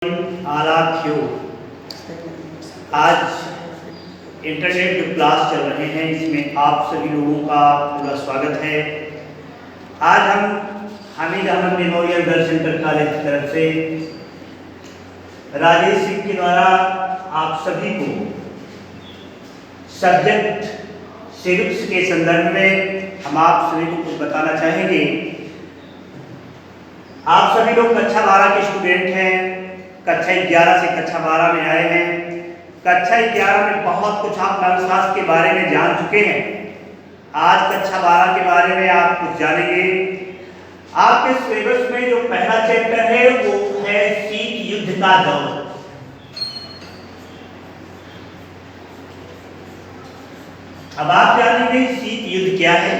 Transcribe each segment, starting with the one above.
आलाख्यो आज इंटरनेट जो क्लास चल रहे हैं इसमें आप सभी लोगों का पूरा स्वागत है। आज हम Hamid Ahmed memorial girls centre college की तरफ से राजेश सिंह के द्वारा आप सभी को सब्जेक्ट सिविक्स के संदर्भ में हम आप सभी को कुछ बताना चाहेंगे। आप सभी लोग कक्षा 12 के स्टूडेंट हैं, कक्षा 11 से कक्षा 12 में आए हैं। कक्षा 11 में बहुत कुछ आप नवशास्त्र के बारे में जान चुके हैं। आज कक्षा 12 के बारे में आप कुछ जानेंगे। आपके सिलेबस में जो पहला चैप्टर है वो है शीत युद्ध का दौर। अब आप जानेंगे शीत युद्ध क्या है,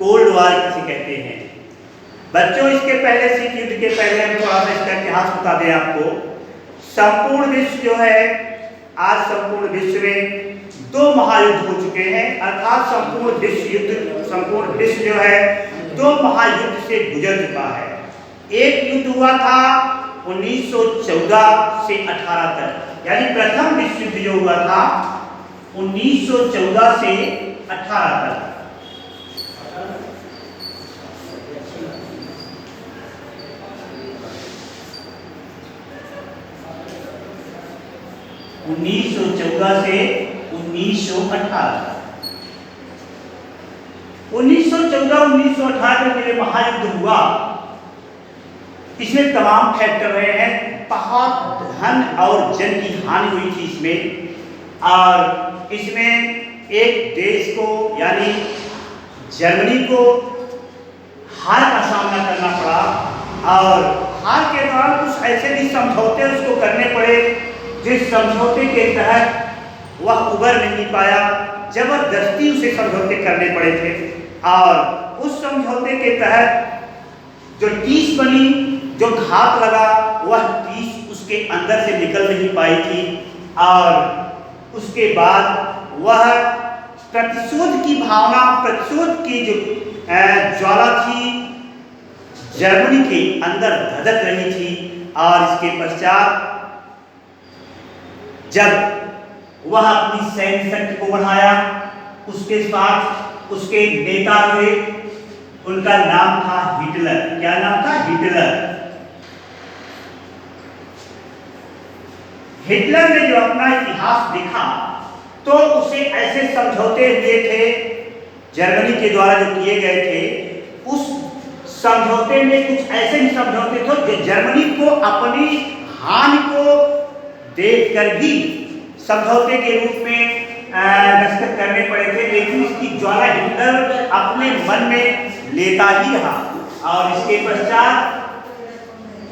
कोल्ड वॉर किसे कहते हैं। बच्चों इसके पहले शीत युद्ध के पहले हम थोड़ा सा इसका इतिहास बता दें आपको। संपूर्ण विश्व जो है, आज संपूर्ण विश्व में 2 महायुद्ध हो चुके हैं, अर्थात संपूर्ण विश्व जो है 2 महायुद्ध से गुजर चुका है। एक युद्ध हुआ था 1914 से 18 तक, यानी प्रथम विश्व युद्ध जो हुआ था 1914 से 18 तक। उन्नीस सौ 14 से 1918 1914-1918 में जो महायुद्ध हुआ, इसमें तमाम फैक्टर रहे हैं। बहुत धन और जन की हानि हुई थी इसमें, और इसमें एक देश को यानी जर्मनी को हार का सामना करना पड़ा, और हार के दौरान कुछ ऐसे भी समझौते उसको करने पड़े जिस समझौते के तहत वह उबर नहीं पाया। जबरदस्ती उसे समझौते करने पड़े थे, और उस समझौते के तहत जो टीस बनी, जो घात लगा, वह टीस उसके अंदर से निकल नहीं पाई थी, और उसके बाद वह प्रतिशोध की भावना, प्रतिशोध की जो ज्वाला थी जर्मनी के अंदर धधक रही थी। और इसके पश्चात जब वह अपनी सैन्य शक्ति को बढ़ाया, उसके साथ उसके नेता हुए, उनका नाम था हिटलर। क्या नाम था? हिटलर। हिटलर ने जो अपना इतिहास लिखा तो उसे ऐसे समझौते हुए थे जर्मनी के द्वारा जो किए गए थे, उस समझौते में कुछ ऐसे ही समझौते थे जो जर्मनी को अपनी हानि को देखकर भी समझौते के रूप में दस्तखत करने पड़े थे, लेकिन इसकी ज्वाला हिटलर अपने मन में लेता ही रहा। और इसके पश्चात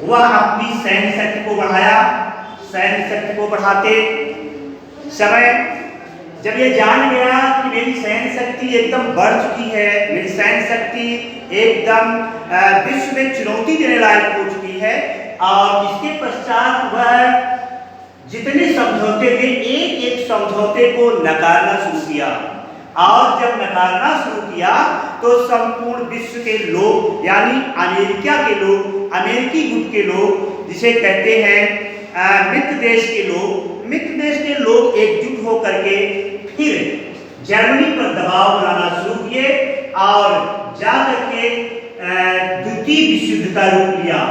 वह अपनी सैन्य शक्ति को बढ़ाया। सैन्य शक्ति को बढ़ाते समय जब ये जान गया कि मेरी सैन्य शक्ति एकदम बढ़ चुकी है, मेरी सैन्य शक्ति एकदम विश्व में चुनौती देने लायक हो चुकी है, और इसके पश्चात वह जितने समझौते थे एक एक समझौते को नकारना शुरू किया। और जब नकारना शुरू किया तो संपूर्ण विश्व के लोग, यानी अमेरिका के लोग, अमेरिकी गुट के लोग, जिसे कहते हैं मित्र देश के लोग एकजुट होकर के फिर जर्मनी पर दबाव बनाना शुरू किए, और जाकर के द्वितीय विश्व युद्ध का रूप लिया।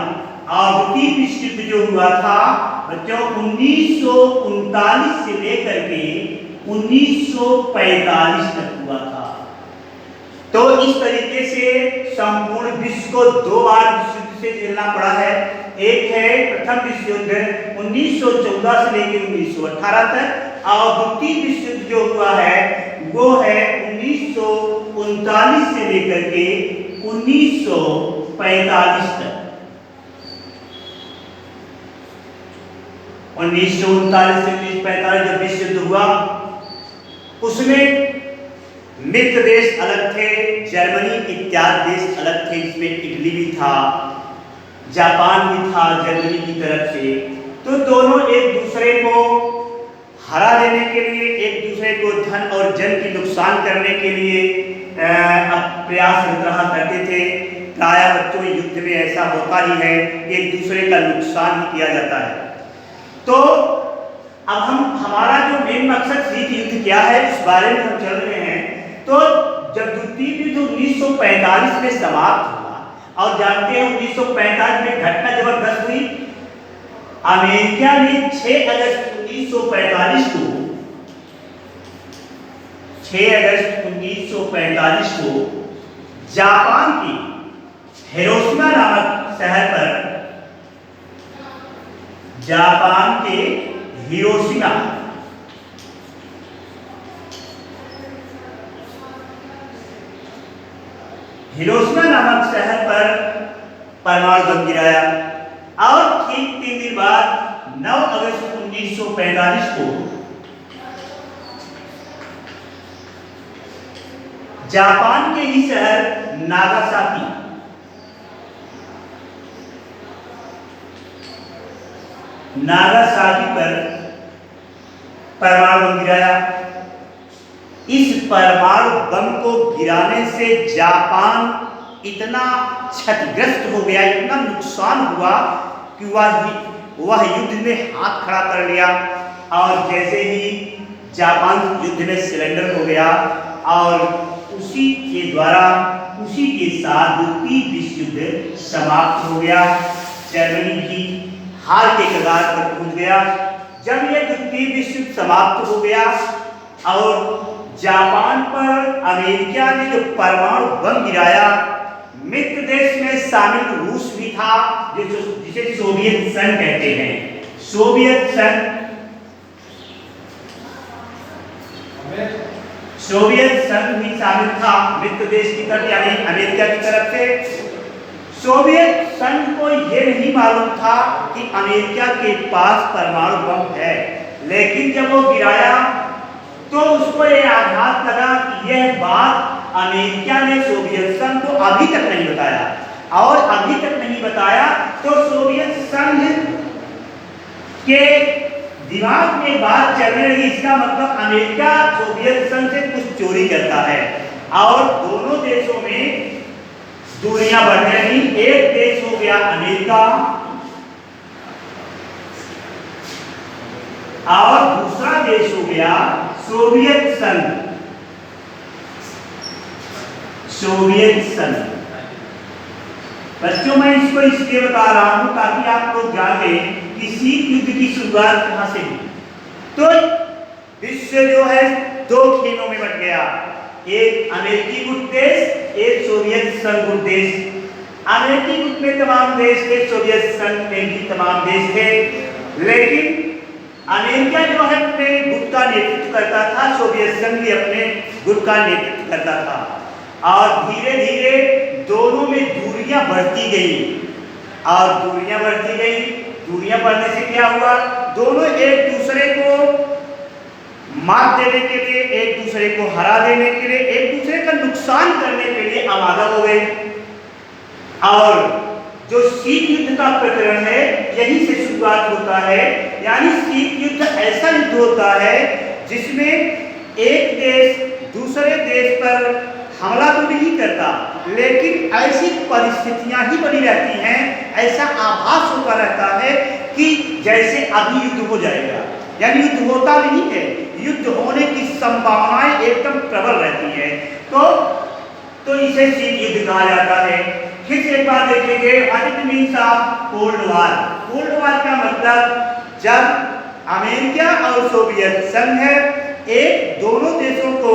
और द्वितीय विश्व युद्ध जो हुआ था बच्चों 1939 से लेकर के 1945 तक हुआ था। तो इस तरीके से संपूर्ण विश्व को 2 बार विश्व युद्ध से झेलना पड़ा है। एक है प्रथम विश्व युद्ध 1914 से लेकर 1918 तक, और द्वितीय विश्व युद्ध जो हुआ है वो है 1939 से लेकर के 1945 तक। 1939 से 1945 जब विश्व युद्ध हुआ, उसमें मित्र देश अलग थे, जर्मनी इत्यादि देश अलग थे, जिसमें इटली भी था, जापान भी था जर्मनी की तरफ से। तो दोनों एक दूसरे को हरा देने के लिए, एक दूसरे को धन और जन की नुकसान करने के लिए प्रयासरत रहा करते थे। प्रायः बच्चों युद्ध में ऐसा होता ही है, एक दूसरे का नुकसान ही किया जाता है। क्या है उस बारे में हम चल रहे हैं। तो जब द्वितीय युद्ध 1945 में समाप्त हुआ और जानते हैं 1945 में घटना जबरदस्त हुई। अमेरिका ने 6 अगस्त 1945 को 6 अगस्त 1945 को जापान की हिरोशिमा नामक शहर पर, जापान के हिरोशिमा नामक शहर पर परमाणु बम गिराया और ठीक 3 दिन बाद 9 अगस्त 1945 को जापान के ही शहर नागासाकी पर परमाणु बम गिराया। इस परमाणु बम को गिराने से जापान इतना क्षतिग्रस्त हो गया, इतना नुकसान हुआ कि वह युद्ध में हाथ खड़ा कर लिया। और जैसे ही जापान युद्ध में सरेंडर हो गया और उसी के साथ द्वितीय विश्व युद्ध समाप्त हो गया। जर्मनी भी हार के कगार पर पहुंच गया। जब यह द्वितीय विश्व युद्ध समाप्त हो गया और जापान पर अमेरिका ने जो परमाणु बम गिराया, मित्र देश में शामिल रूस भी था, जिसे सोवियत संघ कहते हैं। सोवियत संघ भी शामिल था मित्र देश की तरफ, यानी अमेरिका की तरफ से। सोवियत संघ को यह नहीं मालूम था कि अमेरिका के पास परमाणु बम है, लेकिन जब वो गिराया तो उसको यह आघात लगा कि यह बात अमेरिका ने सोवियत संघ को अभी तक नहीं बताया, और अभी तक नहीं बताया तो सोवियत संघ के दिमाग में बात चलने लगी, इसका मतलब अमेरिका सोवियत संघ से कुछ चोरी करता है। और दोनों देशों में दूरियां बढ़ने लगी। एक देश हो गया अमेरिका और दूसरा देश हो गया सोवियत संघ। बच्चों, मैं इसको इसलिए बता रहा हूं ताकि आप लोग जाने कि शीत युद्ध की शुरुआत कहां से हुई। तो विश्व जो है 2 खेलों में बट गया, एक अमेरिकी गुट देश, एक सोवियत संघ गुट देश। अमेरिकी गुट में तमाम देश थे, सोवियत संघ में भी तमाम देश थे, लेकिन अमेरिका जो है अपने गुट का नेतृत्व करता था, सोवियत संघ भी अपने गुट का नेतृत्व करता था। और धीरे धीरे दोनों में दूरियां बढ़ती गई, और दूरियां बढ़ने से क्या हुआ, दोनों एक दूसरे को मात देने के लिए, एक दूसरे को हरा देने के लिए, एक दूसरे का नुकसान करने के लिए आमादा हो गए। और जो शीत युद्ध का प्रकरण है यहीं से शुरुआत होता है। यानी शीत युद्ध ऐसा युद्ध होता है जिसमें एक देश दूसरे देश पर हमला तो नहीं करता, लेकिन ऐसी परिस्थितियां ही बनी रहती हैं, ऐसा आभास होता रहता है कि जैसे अभी युद्ध हो जाएगा, यानी युद्ध होता नहीं है, युद्ध होने की संभावनाएं एकदम प्रबल रहती है। तो इसे शीत युद्ध कहा जाता है। फिर से एक बार देखेंगे, it means of cold war. Cold war का मतलब जब अमेरिका और सोवियत संघ एक दोनों देशों को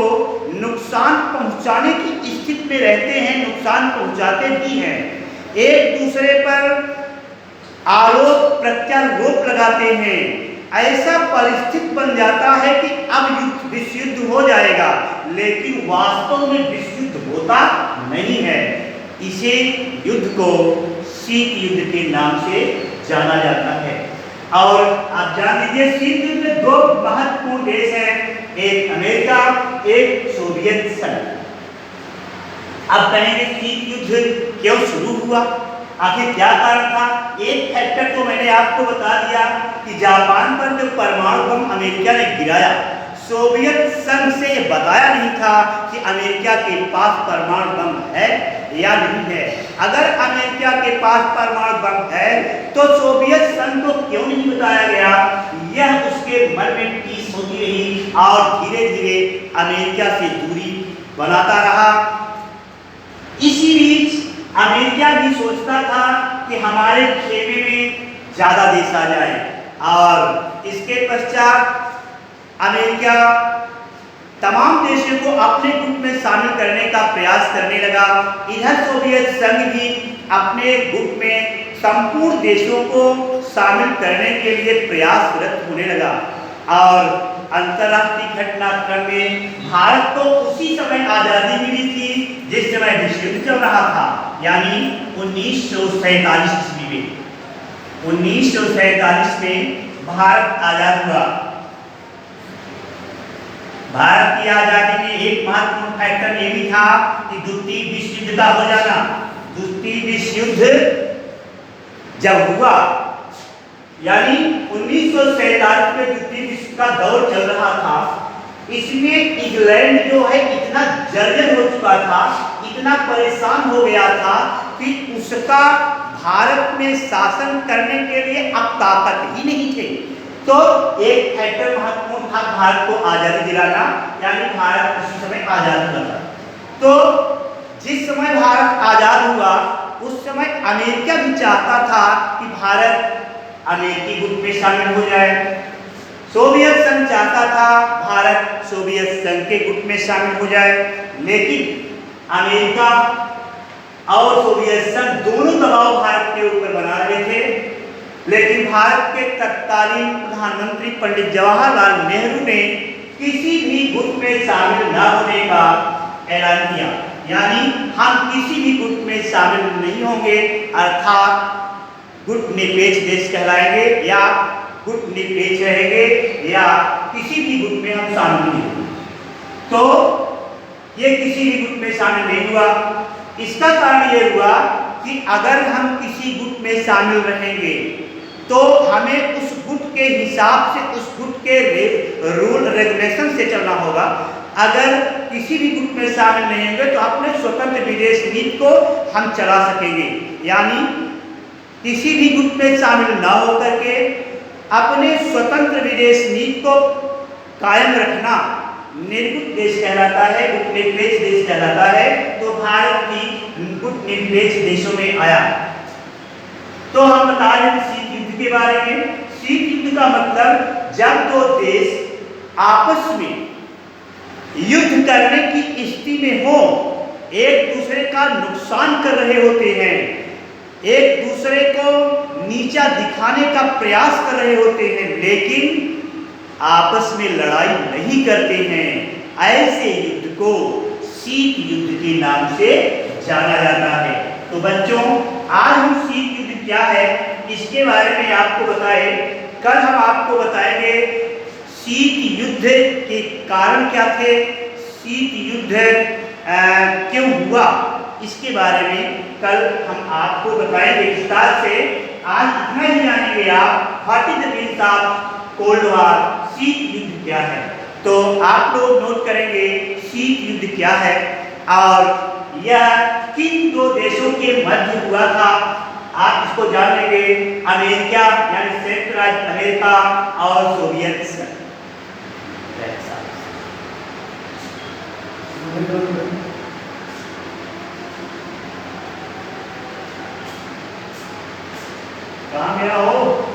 नुकसान पहुंचाने की स्थिति में रहते हैं, नुकसान पहुंचाते भी हैं, एक दूसरे पर आरोप प्रत्यारोप लगाते हैं। ऐसा परिस्थिति बन जाता है कि अब विश्व युद्ध हो जाएगा, लेकिन वास्तव में विश्व युद्ध होता नहीं है। इसे युद्ध को शीत युद्ध के नाम से जाना जाता है। और आप जान लीजिए शीत युद्ध में 2 महत्वपूर्ण देश हैं, एक अमेरिका, एक सोवियत संघ। अब कहेंगे शीत युद्ध क्यों शुरू हुआ, आखिर क्या कारण था। एक फैक्टर तो मैंने आपको बता दिया कि जापान पर जो परमाणु बम अमेरिका ने गिराया, सोवियत संघ से यह बताया नहीं था कि अमेरिका के पास परमाणु बम है या नहीं है। अगर अमेरिका के पास परमाणु बम है तो सोवियत संघ को क्यों नहीं बताया गया, यह उसके मन में 30 कोशिश होती रही और धीरे धीरे अमेरिका से दूरी बनाता रहा। इसी बीच अमेरिका भी सोचता था कि हमारे खेमे में ज़्यादा देश आ जाए और इसके पश्चात अमेरिका तमाम देशों को अपने गुट में शामिल करने का प्रयास करने लगा। इधर सोवियत संघ भी अपने गुट में संपूर्ण देशों को शामिल करने के लिए प्रयासरत होने लगा और अंतर्राष्ट्रीय घटनाक्रम में भारत को उसी समय आज़ादी मिली थी जिस समय विश्व युद्ध चल रहा था, यानी 1947 ईस्वी में। 1947 में भारत आज़ाद हुआ। भारत की आज़ादी में एक महत्वपूर्ण फैक्टर ये भी था कि द्वितीय विश्व युद्ध का हो जाना। द्वितीय विश्व युद्ध जब हुआ, यानी 1947 में द्वितीय विश्व का दौर चल रहा था, इसमें इंग्लैंड जो है इतना जर्जर हो चुका था, इतना परेशान हो गया था कि उसका भारत में शासन करने के लिए अब ताकत ही नहीं थी। तो एक फैक्टर महत्वपूर्ण था भारत को आजादी दिलाना, यानी भारत उसी समय आजाद हुआ था। तो जिस समय भारत आजाद हुआ उस समय अमेरिका भी चाहता था कि भारत अमेरिकी गुट में शामिल हो जाए। सोवियत संघ चाहता था भारत सोवियत संघ के गुट में शामिल हो जाए, लेकिन अमेरिका और सोवियत संघ दोनों दबाव भारत के ऊपर बना रहे थे। लेकिन भारत के तत्कालीन प्रधानमंत्री पंडित जवाहरलाल नेहरू ने किसी भी गुट में शामिल न होने का ऐलान किया, यानी हम किसी भी गुट में शामिल नहीं होंगे, अर्थात गुट निरपेक्ष देश कहलाएंगे या गुट निरपेक्ष रहेंगे या किसी भी गुट में हम शामिल नहीं होंगे। तो ये किसी भी गुट में शामिल नहीं हुआ। इसका कारण ये हुआ कि अगर हम किसी गुट में शामिल रहेंगे तो हमें उस गुट के हिसाब से, उस गुट के रूल रेगुलेशन से चलना होगा। अगर किसी भी गुट में शामिल नहीं होंगे तो अपने स्वतंत्र विदेश नीति को हम चला सकेंगे, यानी किसी भी गुट में शामिल न होकर के अपने स्वतंत्र विदेश नीति को कायम रखना निर्गुट देश कहलाता है, गुट निरपेक्ष देश कहलाता है। तो भारत भी गुट निरपेक्ष देशों में आया। तो हम बता रहे हैं शीत युद्ध के बारे में। शीत युद्ध का मतलब जब दो देश आपस में युद्ध करने की स्थिति में हो, एक दूसरे का नुकसान कर रहे होते हैं, एक दूसरे को नीचा दिखाने का प्रयास कर रहे होते हैं, लेकिन आपस में लड़ाई नहीं करते हैं, ऐसे युद्ध को शीत युद्ध के नाम से जाना जाता है। तो बच्चों, आज हम शीत युद्ध क्या है इसके बारे में आपको बताए। कल हम आपको बताएंगे शीत युद्ध के कारण क्या थे, शीत युद्ध क्यों हुआ, इसके बारे में कल हम आपको बताएंगे विस्तार से। आज इतना ही जानेंगे आप, what is the meaning of cold war, शीत युद्ध क्या है। तो आप लोग नोट करेंगे शीत युद्ध क्या है और यह किन दो देशों के मध्य हुआ था, आप इसको जान लेंगे। अमेरिका यानी संयुक्त राज्य अमेरिका और सोवियत संघ। कहाँ गया हो?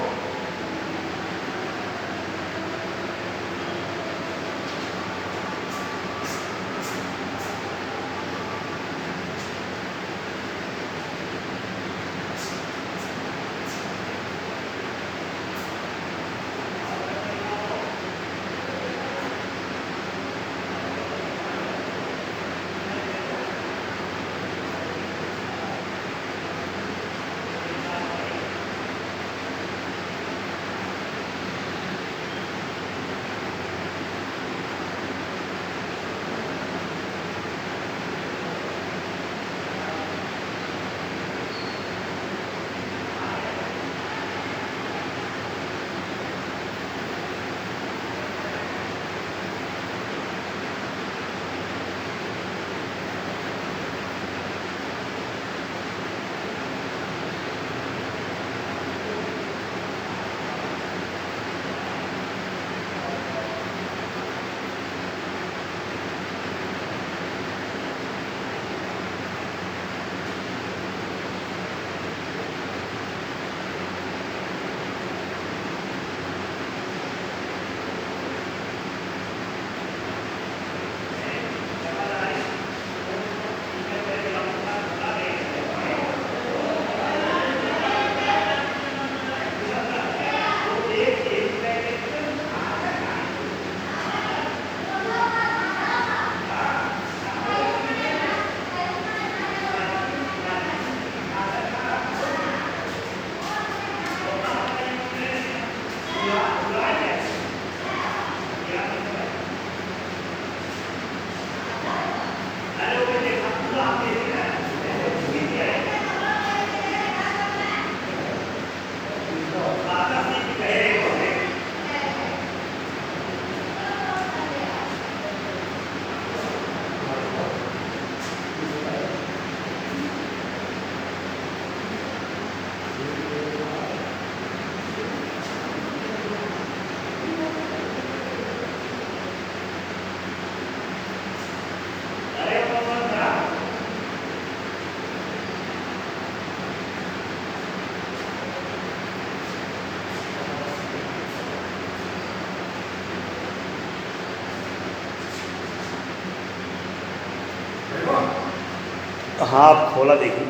हाँ आप खोला देखिए।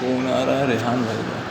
फोन आ रहा है रेहान भाई का।